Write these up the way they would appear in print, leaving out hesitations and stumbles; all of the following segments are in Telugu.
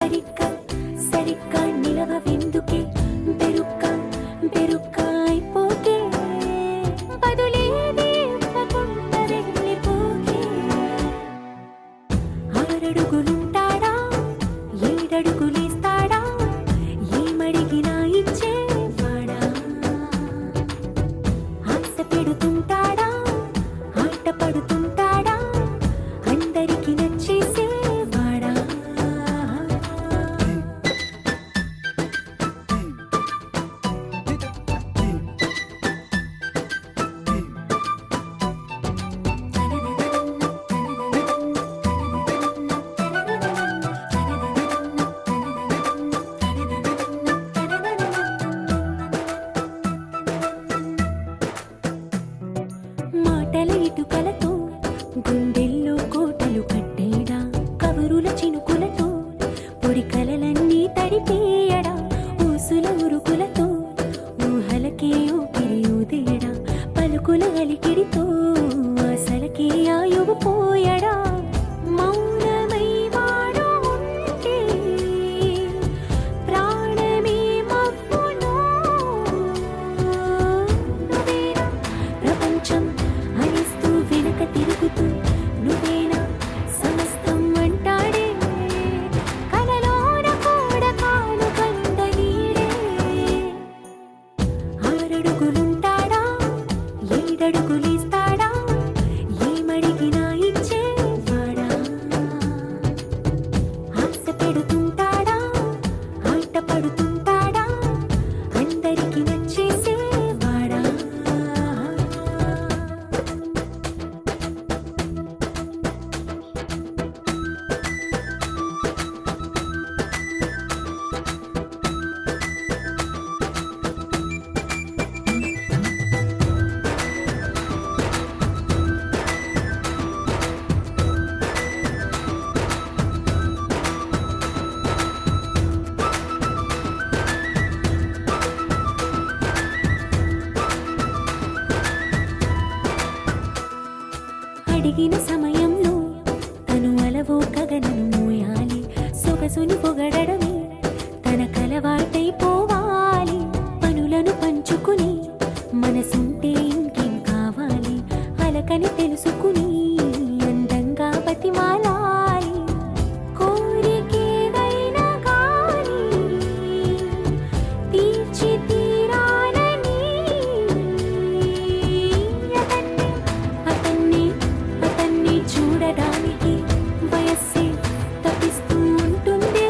సరిగ్గా సరిగ్గా నిలవవెందుకే బెరుక్క బెరుక్క అయిపోకే బదులేది ఇవ్వకుండా వెళ్ళిపోకే ఆరడుగులుంటాడా ఏడడుగులేస్తాడా ఏమడిగినా ఇచ్చేవాడా ఆశ పెడుతుంటాడా ఆట పడుతుంటాడా అందరికి నచ్చేసేవాడా మాటల ఇటుకలతో గుండెల్లో కోటలు కట్టేడా కబురుల చినుకులతో పొడి కలలన్నీ తడిపేయడా ఊసుల ఉరుకులతో ఊహలకే ఊపిరి ఊదేయడా పలుకుల అలికిడితో ఆశలకే ఆయువు పోయడా మౌనమై వాడు ఉంటే ప్రాణమే మవ్వునో నువ్వేనా ప్రపంచం అనిస్తూ వెనక తిరుగుతూ నువ్వేనా సమస్తం అంటాడే కలలోన కూడా కాను కంద నీడే ఆరడుగులుంటాడా ఏడడుగులేస్తాడా ఏమడిగినా ఇచ్చేవాడా ఆశ పెడుతుంటాడా ఆట పడుతుంటాడా అందరికి నచ్చేసేవాడా అడిగిన సమయంలో తను అలవో గగనను మోయాలి సొగసుని పొగడమే తన కలవాటైపోవాలి పనులను పంచుకుని మనసుంటే ఇంకేం కావాలి అలకని తెలుసుకుని అందంగా బతిమాలాలి కోరికేదైనా గాని తీర్చి తీరాలని అతన్ని అతన్ని చూడడానికి వయస్సే తప్పిస్తూ ఉంటుంది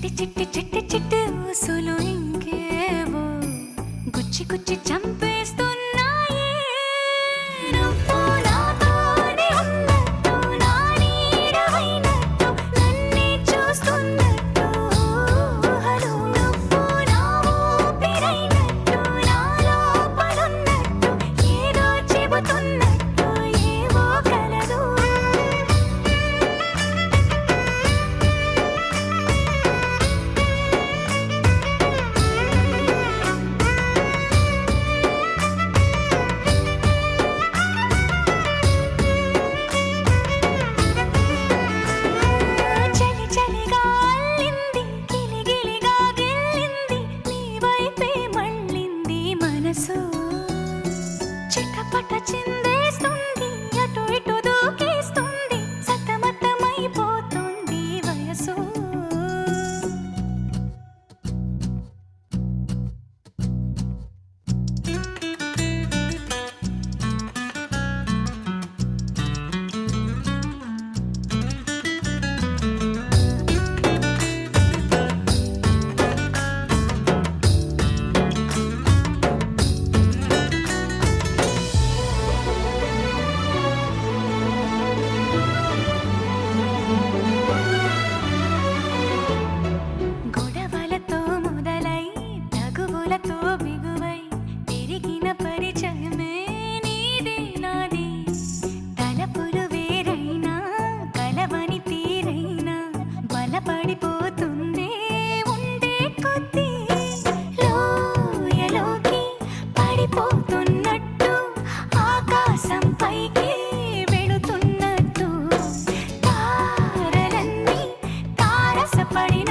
చిట్టి చిట్టి చిట్టి చిట్టి ఊసులు ఇంకేవో గుచ్చి గుచ్చి చంపేస్తున్నాయే నువ్వు నాతోనే ఉన్నట్టు నా నీడవైనట్టు నన్నే చూస్తున్నట్టు ఊహలు నువ్వు నా ఊపిరైనట్టు నా లోపలున్నట్టు ఏదో చెబుతున్నట్టు ఏవో కలదు చలి చలిగా అల్లింది గిలిగిలిగా గిల్లింది నీ వైపే మళ్ళింది మనసు చిటపట చిందేస్తుంది అటు ఇటు దూకేస్తుంది సతమతమైపోతుంది వయసు గొడవలతో మొదలై తగువులతో బిగువై పెరిగిన పరిచయమే నీది నాది తలపులు వేరైనా కలవని తీరైనా బలపడిపోతుందే ఉండే కొద్దీ లోయలోకి పడిపోతున్నట్టు ఆకాశం పైకి వెళుతున్నట్టు తారలన్నీ తారసపడిన